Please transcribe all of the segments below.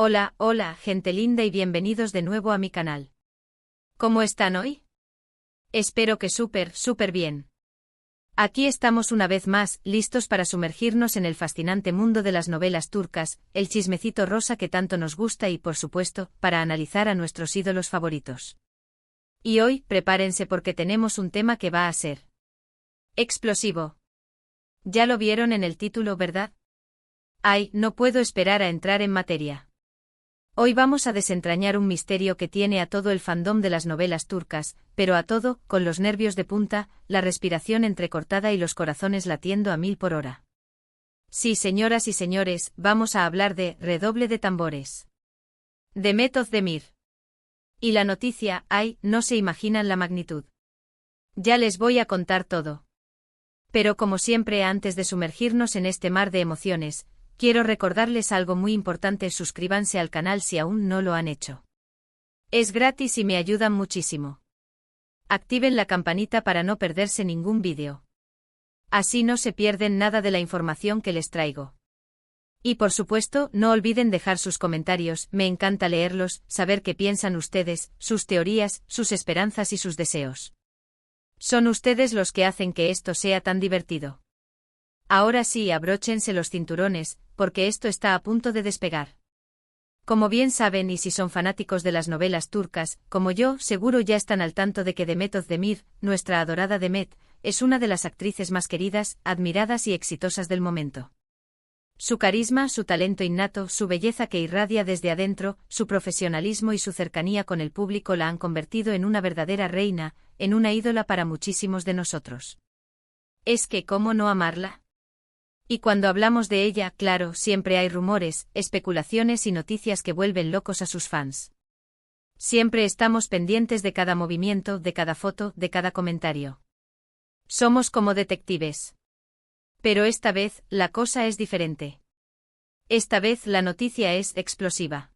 Hola, hola, gente linda y bienvenidos de nuevo a mi canal. ¿Cómo están hoy? Espero que súper bien. Aquí estamos una vez más, listos para sumergirnos en el fascinante mundo de las novelas turcas, el chismecito rosa que tanto nos gusta y, por supuesto, para analizar a nuestros ídolos favoritos. Y hoy, prepárense porque tenemos un tema que va a ser explosivo. Ya lo vieron en el título, ¿verdad? Ay, no puedo esperar a entrar en materia. Hoy vamos a desentrañar un misterio que tiene a todo el fandom de las novelas turcas, pero a todo, con los nervios de punta, la respiración entrecortada y los corazones latiendo a 1000 por hora. Sí, señoras y señores, vamos a hablar de redoble de tambores. Demet Özdemir. Y la noticia, ay, no se imaginan la magnitud. Ya les voy a contar todo. Pero como siempre, antes de sumergirnos en este mar de emociones, quiero recordarles algo muy importante: suscríbanse al canal si aún no lo han hecho. Es gratis y me ayudan muchísimo. Activen la campanita para no perderse ningún vídeo. Así no se pierden nada de la información que les traigo. Y por supuesto, no olviden dejar sus comentarios, me encanta leerlos, saber qué piensan ustedes, sus teorías, sus esperanzas y sus deseos. Son ustedes los que hacen que esto sea tan divertido. Ahora sí, abróchense los cinturones, porque esto está a punto de despegar. Como bien saben, y si son fanáticos de las novelas turcas, como yo, seguro ya están al tanto de que Demet Özdemir, nuestra adorada Demet, es una de las actrices más queridas, admiradas y exitosas del momento. Su carisma, su talento innato, su belleza que irradia desde adentro, su profesionalismo y su cercanía con el público la han convertido en una verdadera reina, en una ídola para muchísimos de nosotros. Es que, ¿cómo no amarla? Y cuando hablamos de ella, claro, siempre hay rumores, especulaciones y noticias que vuelven locos a sus fans. Siempre estamos pendientes de cada movimiento, de cada foto, de cada comentario. Somos como detectives. Pero esta vez, la cosa es diferente. Esta vez la noticia es explosiva.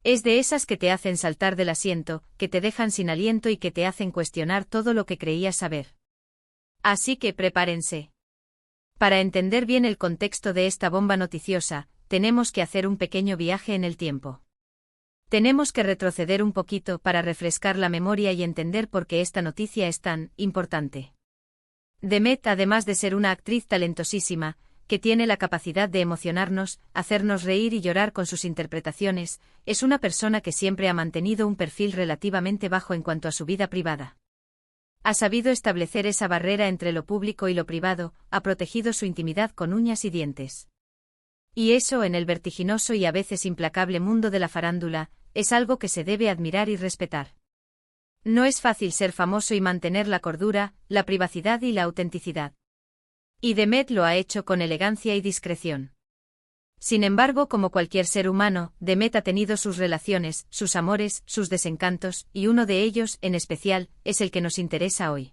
Es de esas que te hacen saltar del asiento, que te dejan sin aliento y que te hacen cuestionar todo lo que creías saber. Así que prepárense. Para entender bien el contexto de esta bomba noticiosa, tenemos que hacer un pequeño viaje en el tiempo. Tenemos que retroceder un poquito para refrescar la memoria y entender por qué esta noticia es tan importante. Demet, además de ser una actriz talentosísima, que tiene la capacidad de emocionarnos, hacernos reír y llorar con sus interpretaciones, es una persona que siempre ha mantenido un perfil relativamente bajo en cuanto a su vida privada. Ha sabido establecer esa barrera entre lo público y lo privado, ha protegido su intimidad con uñas y dientes. Y eso, en el vertiginoso y a veces implacable mundo de la farándula, es algo que se debe admirar y respetar. No es fácil ser famoso y mantener la cordura, la privacidad y la autenticidad. Y Demet lo ha hecho con elegancia y discreción. Sin embargo, como cualquier ser humano, Demet ha tenido sus relaciones, sus amores, sus desencantos, y uno de ellos, en especial, es el que nos interesa hoy.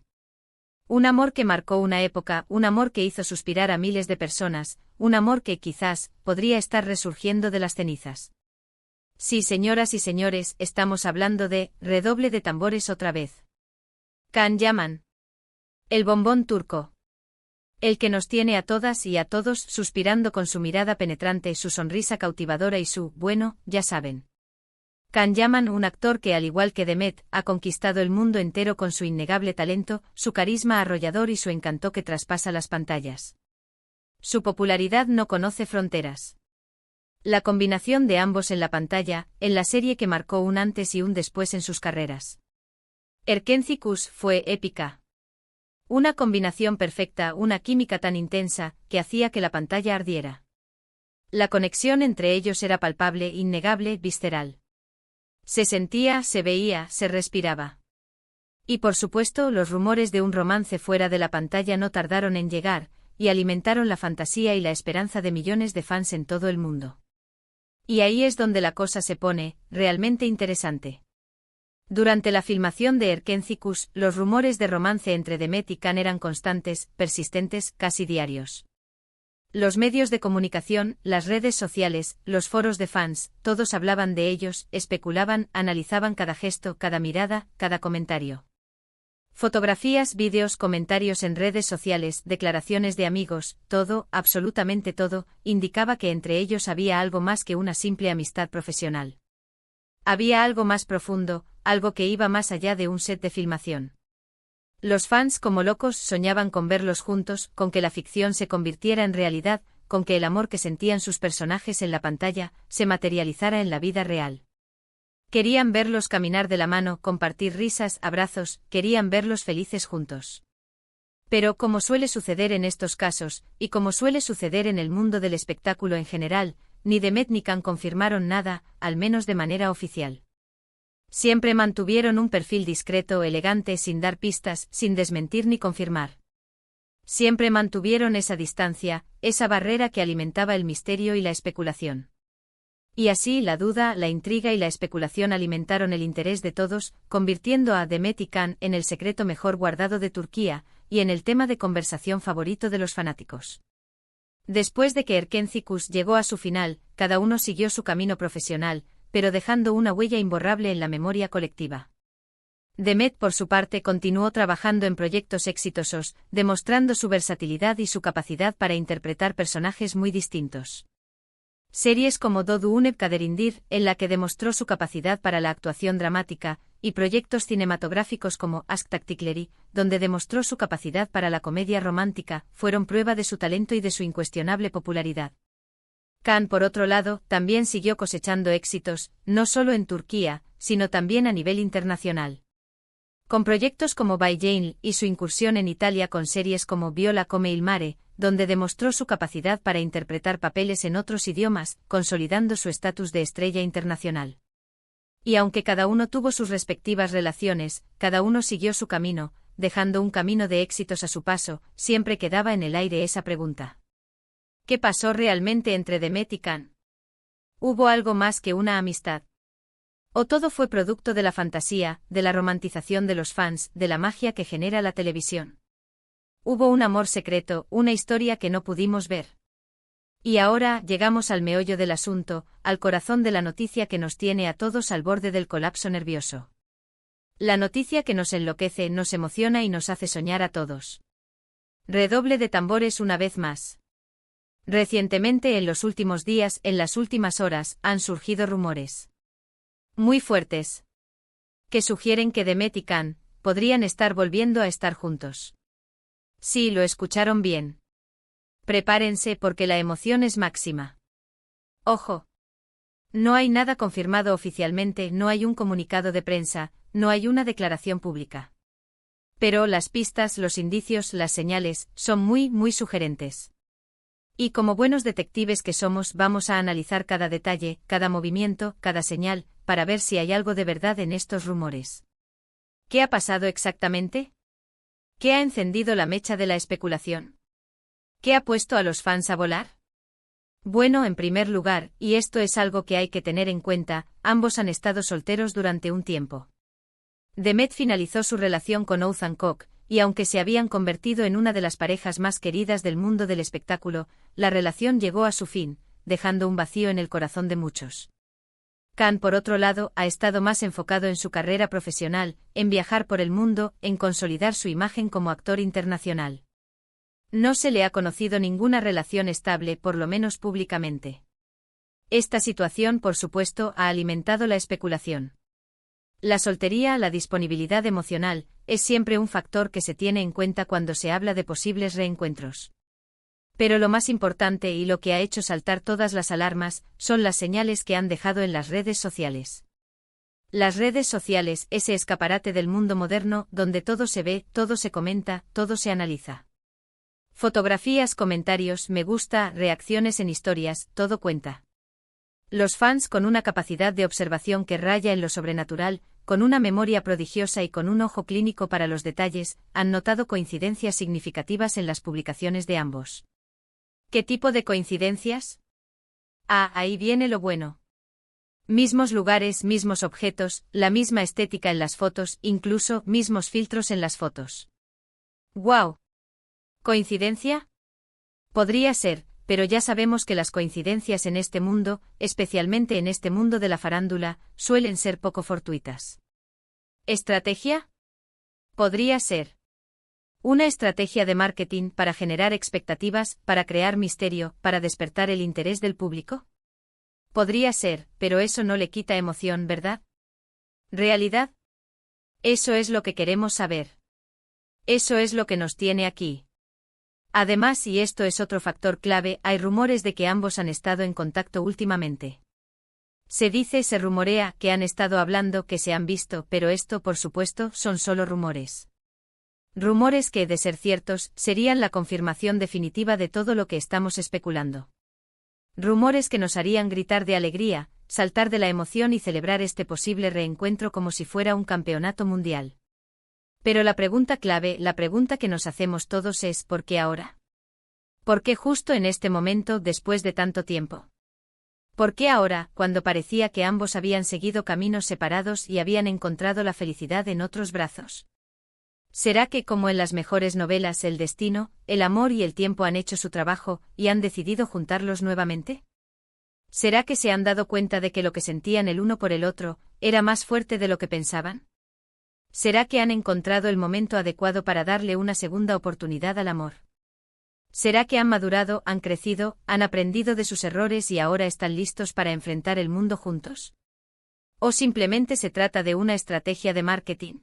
Un amor que marcó una época, un amor que hizo suspirar a miles de personas, un amor que, quizás, podría estar resurgiendo de las cenizas. Sí, señoras y señores, estamos hablando de redoble de tambores otra vez. Can Yaman. El bombón turco. El que nos tiene a todas y a todos suspirando con su mirada penetrante, su sonrisa cautivadora y su, bueno, ya saben. Can Yaman, un actor que, al igual que Demet, ha conquistado el mundo entero con su innegable talento, su carisma arrollador y su encanto que traspasa las pantallas. Su popularidad no conoce fronteras. La combinación de ambos en la pantalla, en la serie que marcó un antes y un después en sus carreras. Erkenci fue épica. Una combinación perfecta, una química tan intensa, que hacía que la pantalla ardiera. La conexión entre ellos era palpable, innegable, visceral. Se sentía, se veía, se respiraba. Y por supuesto, los rumores de un romance fuera de la pantalla no tardaron en llegar, y alimentaron la fantasía y la esperanza de millones de fans en todo el mundo. Y ahí es donde la cosa se pone realmente interesante. Durante la filmación de Erkenci, los rumores de romance entre Demet y Can eran constantes, persistentes, casi diarios. Los medios de comunicación, las redes sociales, los foros de fans, todos hablaban de ellos, especulaban, analizaban cada gesto, cada mirada, cada comentario. Fotografías, vídeos, comentarios en redes sociales, declaraciones de amigos, todo, absolutamente todo, indicaba que entre ellos había algo más que una simple amistad profesional. Había algo más profundo, algo que iba más allá de un set de filmación. Los fans como locos soñaban con verlos juntos, con que la ficción se convirtiera en realidad, con que el amor que sentían sus personajes en la pantalla se materializara en la vida real. Querían verlos caminar de la mano, compartir risas, abrazos, querían verlos felices juntos. Pero como suele suceder en estos casos, y como suele suceder en el mundo del espectáculo en general, ni Demet ni Can confirmaron nada, al menos de manera oficial. Siempre mantuvieron un perfil discreto, elegante, sin dar pistas, sin desmentir ni confirmar. Siempre mantuvieron esa distancia, esa barrera que alimentaba el misterio y la especulación. Y así la duda, la intriga y la especulación alimentaron el interés de todos, convirtiendo a Demet y Can en el secreto mejor guardado de Turquía, y en el tema de conversación favorito de los fanáticos. Después de que Erkenci llegó a su final, cada uno siguió su camino profesional, pero dejando una huella imborrable en la memoria colectiva. Demet, por su parte, continuó trabajando en proyectos exitosos, demostrando su versatilidad y su capacidad para interpretar personajes muy distintos. Series como Dodu Unep Kaderindir, en la que demostró su capacidad para la actuación dramática, y proyectos cinematográficos como Aşk Taktikleri, donde demostró su capacidad para la comedia romántica, fueron prueba de su talento y de su incuestionable popularidad. Can, por otro lado, también siguió cosechando éxitos, no solo en Turquía, sino también a nivel internacional. Con proyectos como By Jane y su incursión en Italia con series como Viola come il mare, donde demostró su capacidad para interpretar papeles en otros idiomas, consolidando su estatus de estrella internacional. Y aunque cada uno tuvo sus respectivas relaciones, cada uno siguió su camino, dejando un camino de éxitos a su paso, siempre quedaba en el aire esa pregunta. ¿Qué pasó realmente entre Demet y Can? ¿Hubo algo más que una amistad? ¿O todo fue producto de la fantasía, de la romantización de los fans, de la magia que genera la televisión? Hubo un amor secreto, una historia que no pudimos ver. Y ahora llegamos al meollo del asunto, al corazón de la noticia que nos tiene a todos al borde del colapso nervioso. La noticia que nos enloquece, nos emociona y nos hace soñar a todos. Redoble de tambores una vez más. Recientemente, en los últimos días, en las últimas horas, han surgido rumores muy fuertes que sugieren que Demet y Can podrían estar volviendo a estar juntos. Sí, lo escucharon bien. Prepárense porque la emoción es máxima. Ojo. No hay nada confirmado oficialmente, no hay un comunicado de prensa, no hay una declaración pública. Pero las pistas, los indicios, las señales, son muy sugerentes. Y como buenos detectives que somos, vamos a analizar cada detalle, cada movimiento, cada señal, para ver si hay algo de verdad en estos rumores. ¿Qué ha pasado exactamente? ¿Qué ha encendido la mecha de la especulación? ¿Qué ha puesto a los fans a volar? Bueno, en primer lugar, y esto es algo que hay que tener en cuenta, ambos han estado solteros durante un tiempo. Demet finalizó su relación con Oğuzhan Koç, y aunque se habían convertido en una de las parejas más queridas del mundo del espectáculo, la relación llegó a su fin, dejando un vacío en el corazón de muchos. Can, por otro lado, ha estado más enfocado en su carrera profesional, en viajar por el mundo, en consolidar su imagen como actor internacional. No se le ha conocido ninguna relación estable, por lo menos públicamente. Esta situación, por supuesto, ha alimentado la especulación. La soltería, la disponibilidad emocional, es siempre un factor que se tiene en cuenta cuando se habla de posibles reencuentros. Pero lo más importante y lo que ha hecho saltar todas las alarmas, son las señales que han dejado en las redes sociales. Las redes sociales, ese escaparate del mundo moderno, donde todo se ve, todo se comenta, todo se analiza. Fotografías, comentarios, me gusta, reacciones en historias, todo cuenta. Los fans con una capacidad de observación que raya en lo sobrenatural, con una memoria prodigiosa y con un ojo clínico para los detalles, han notado coincidencias significativas en las publicaciones de ambos. ¿Qué tipo de coincidencias? Ah, ahí viene lo bueno. Mismos lugares, mismos objetos, la misma estética en las fotos, incluso mismos filtros en las fotos. ¡Guau! ¿Coincidencia? Podría ser, pero ya sabemos que las coincidencias en este mundo, especialmente en este mundo de la farándula, suelen ser poco fortuitas. ¿Estrategia? Podría ser una estrategia de marketing para generar expectativas, para crear misterio, para despertar el interés del público. Podría ser, pero eso no le quita emoción, ¿verdad? ¿Realidad? Eso es lo que queremos saber. Eso es lo que nos tiene aquí. Además, y esto es otro factor clave, hay rumores de que ambos han estado en contacto últimamente. Se rumorea que han estado hablando, que se han visto, pero esto, por supuesto, son solo rumores. Rumores que, de ser ciertos, serían la confirmación definitiva de todo lo que estamos especulando. Rumores que nos harían gritar de alegría, saltar de la emoción y celebrar este posible reencuentro como si fuera un campeonato mundial. Pero la pregunta clave, la pregunta que nos hacemos todos es ¿por qué ahora? ¿Por qué justo en este momento, después de tanto tiempo? ¿Por qué ahora, cuando parecía que ambos habían seguido caminos separados y habían encontrado la felicidad en otros brazos? ¿Será que, como en las mejores novelas, el destino, el amor y el tiempo han hecho su trabajo y han decidido juntarlos nuevamente? ¿Será que se han dado cuenta de que lo que sentían el uno por el otro era más fuerte de lo que pensaban? ¿Será que han encontrado el momento adecuado para darle una segunda oportunidad al amor? ¿Será que han madurado, han crecido, han aprendido de sus errores y ahora están listos para enfrentar el mundo juntos? ¿O simplemente se trata de una estrategia de marketing?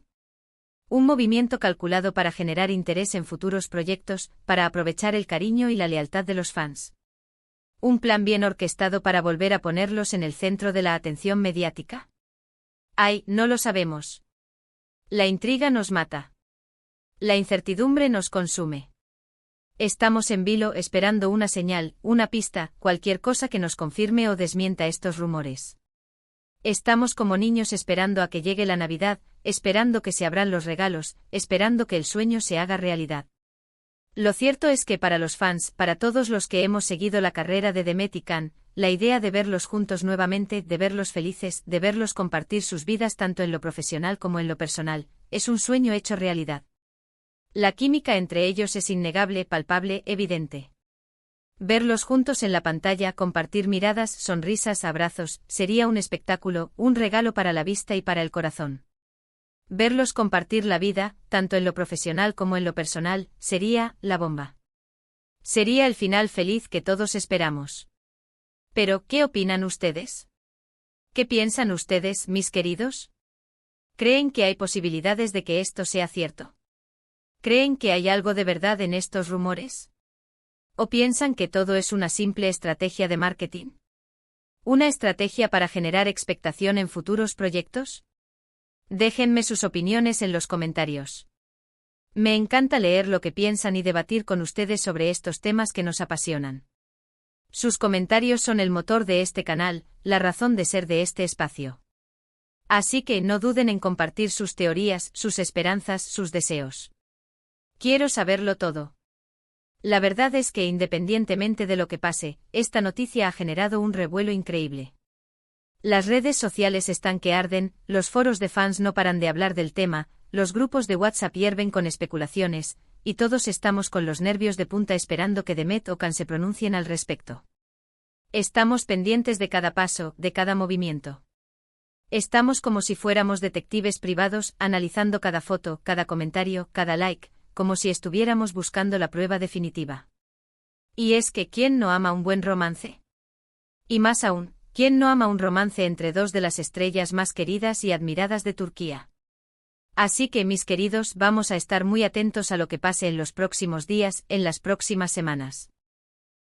Un movimiento calculado para generar interés en futuros proyectos, para aprovechar el cariño y la lealtad de los fans. Un plan bien orquestado para volver a ponerlos en el centro de la atención mediática. Ay, no lo sabemos. La intriga nos mata. La incertidumbre nos consume. Estamos en vilo esperando una señal, una pista, cualquier cosa que nos confirme o desmienta estos rumores. Estamos como niños esperando a que llegue la Navidad, esperando que se abran los regalos, esperando que el sueño se haga realidad. Lo cierto es que para los fans, para todos los que hemos seguido la carrera de Demet y Can, la idea de verlos juntos nuevamente, de verlos felices, de verlos compartir sus vidas tanto en lo profesional como en lo personal, es un sueño hecho realidad. La química entre ellos es innegable, palpable, evidente. Verlos juntos en la pantalla, compartir miradas, sonrisas, abrazos, sería un espectáculo, un regalo para la vista y para el corazón. Verlos compartir la vida, tanto en lo profesional como en lo personal, sería la bomba. Sería el final feliz que todos esperamos. Pero, ¿qué opinan ustedes? ¿Qué piensan ustedes, mis queridos? ¿Creen que hay posibilidades de que esto sea cierto? ¿Creen que hay algo de verdad en estos rumores? ¿O piensan que todo es una simple estrategia de marketing? ¿Una estrategia para generar expectación en futuros proyectos? Déjenme sus opiniones en los comentarios. Me encanta leer lo que piensan y debatir con ustedes sobre estos temas que nos apasionan. Sus comentarios son el motor de este canal, la razón de ser de este espacio. Así que no duden en compartir sus teorías, sus esperanzas, sus deseos. Quiero saberlo todo. La verdad es que independientemente de lo que pase, esta noticia ha generado un revuelo increíble. Las redes sociales están que arden, los foros de fans no paran de hablar del tema, los grupos de WhatsApp hierven con especulaciones, y todos estamos con los nervios de punta esperando que Demet o Can se pronuncien al respecto. Estamos pendientes de cada paso, de cada movimiento. Estamos como si fuéramos detectives privados, analizando cada foto, cada comentario, cada like, como si estuviéramos buscando la prueba definitiva. Y es que ¿quién no ama un buen romance? Y más aún, ¿quién no ama un romance entre dos de las estrellas más queridas y admiradas de Turquía? Así que, mis queridos, vamos a estar muy atentos a lo que pase en los próximos días, en las próximas semanas.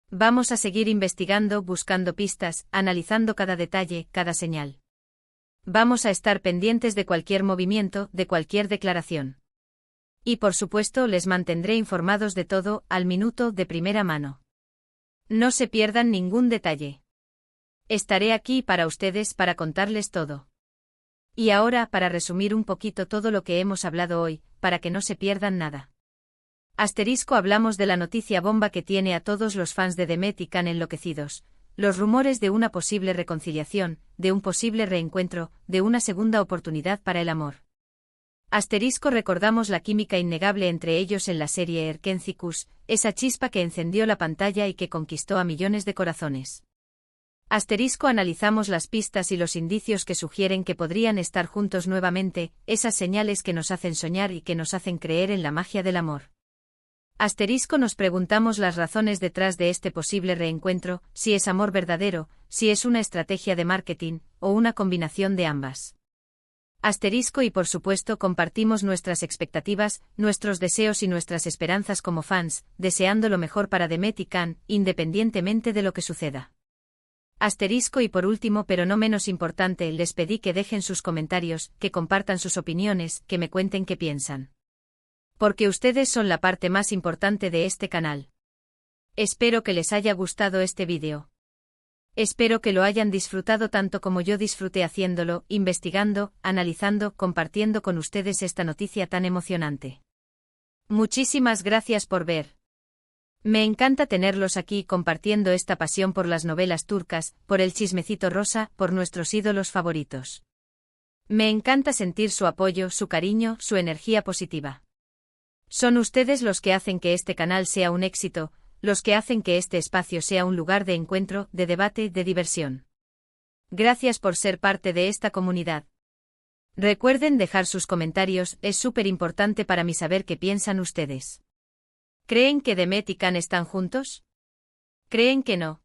Vamos a seguir investigando, buscando pistas, analizando cada detalle, cada señal. Vamos a estar pendientes de cualquier movimiento, de cualquier declaración. Y por supuesto les mantendré informados de todo, al minuto, de primera mano. No se pierdan ningún detalle. Estaré aquí para ustedes para contarles todo. Y ahora para resumir un poquito todo lo que hemos hablado hoy, para que no se pierdan nada. Asterisco hablamos de la noticia bomba que tiene a todos los fans de Demet y Can enloquecidos, los rumores de una posible reconciliación, de un posible reencuentro, de una segunda oportunidad para el amor. Asterisco recordamos la química innegable entre ellos en la serie Erkencicus, esa chispa que encendió la pantalla y que conquistó a millones de corazones. Analizamos las pistas y los indicios que sugieren que podrían estar juntos nuevamente, esas señales que nos hacen soñar y que nos hacen creer en la magia del amor. Nos preguntamos las razones detrás de este posible reencuentro, si es amor verdadero, si es una estrategia de marketing, o una combinación de ambas. Y por supuesto compartimos nuestras expectativas, nuestros deseos y nuestras esperanzas como fans, deseando lo mejor para Demet y Can, independientemente de lo que suceda. Y por último pero no menos importante, les pedí que dejen sus comentarios, que compartan sus opiniones, que me cuenten qué piensan. Porque ustedes son la parte más importante de este canal. Espero que les haya gustado este vídeo. Espero que lo hayan disfrutado tanto como yo disfruté haciéndolo, investigando, analizando, compartiendo con ustedes esta noticia tan emocionante. Muchísimas gracias por ver. Me encanta tenerlos aquí compartiendo esta pasión por las novelas turcas, por el chismecito rosa, por nuestros ídolos favoritos. Me encanta sentir su apoyo, su cariño, su energía positiva. Son ustedes los que hacen que este canal sea un éxito, los que hacen que este espacio sea un lugar de encuentro, de debate, de diversión. Gracias por ser parte de esta comunidad. Recuerden dejar sus comentarios, es súper importante para mí saber qué piensan ustedes. ¿Creen que Demet y Can están juntos? ¿Creen que no?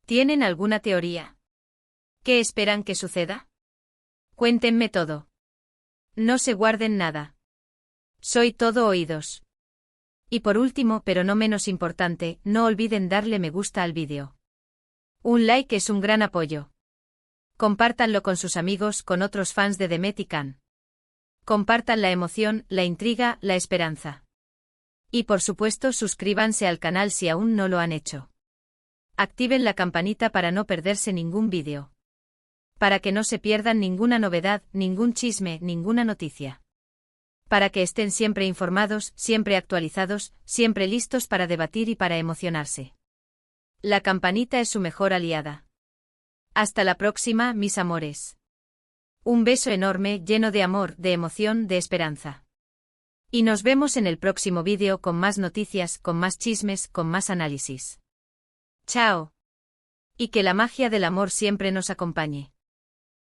¿Tienen alguna teoría? ¿Qué esperan que suceda? Cuéntenme todo. No se guarden nada. Soy todo oídos. Y por último, pero no menos importante, no olviden darle me gusta al vídeo. Un like es un gran apoyo. Compártanlo con sus amigos, con otros fans de Demet y Can. Compartan la emoción, la intriga, la esperanza. Y por supuesto suscríbanse al canal si aún no lo han hecho. Activen la campanita para no perderse ningún vídeo. Para que no se pierdan ninguna novedad, ningún chisme, ninguna noticia. Para que estén siempre informados, siempre actualizados, siempre listos para debatir y para emocionarse. La campanita es su mejor aliada. Hasta la próxima, mis amores. Un beso enorme, lleno de amor, de emoción, de esperanza. Y nos vemos en el próximo vídeo con más noticias, con más chismes, con más análisis. Chao. Y que la magia del amor siempre nos acompañe.